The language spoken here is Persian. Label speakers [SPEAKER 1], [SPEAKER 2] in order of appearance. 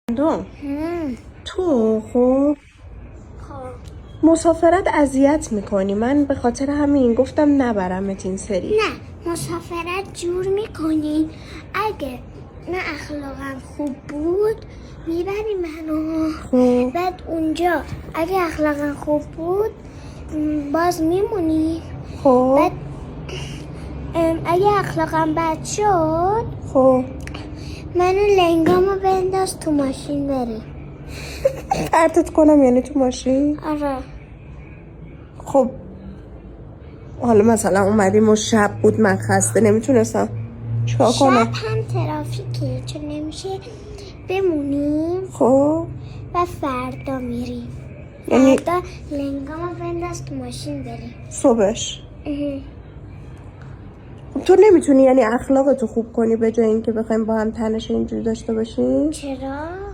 [SPEAKER 1] دوم
[SPEAKER 2] هم.
[SPEAKER 1] تو خب
[SPEAKER 2] خب
[SPEAKER 1] مسافرت اذیت میکنی. من به خاطر همین گفتم نبرمت این سری.
[SPEAKER 2] نه مسافرت جور میکنین. اگه نه اخلاقم خوب بود میبری منو.
[SPEAKER 1] خب
[SPEAKER 2] بعد اونجا اگه اخلاقم خوب بود باز میمونی.
[SPEAKER 1] خب
[SPEAKER 2] بعد اگه اخلاقم بد شد
[SPEAKER 1] خب
[SPEAKER 2] منو لنگامو بنداز تو ماشین بری.
[SPEAKER 1] پرتت کنم یعنی تو ماشین.
[SPEAKER 2] آره
[SPEAKER 1] خب حالا مثلا اومدیم و شب بود من خسته نمیتونستم چیکار
[SPEAKER 2] شب
[SPEAKER 1] کنم.
[SPEAKER 2] هم ترافیکه چون نمیشه بمونیم
[SPEAKER 1] خب
[SPEAKER 2] و فردا میریم.
[SPEAKER 1] یعنی
[SPEAKER 2] فردا لنگامو بنداز تو ماشین بریم.
[SPEAKER 1] صبحش
[SPEAKER 2] اه.
[SPEAKER 1] خب تو نمیتونی یعنی اخلاقتو خوب کنی به جای اینکه بخوایم با هم تنش اینجوری داشته باشیم.
[SPEAKER 2] چرا؟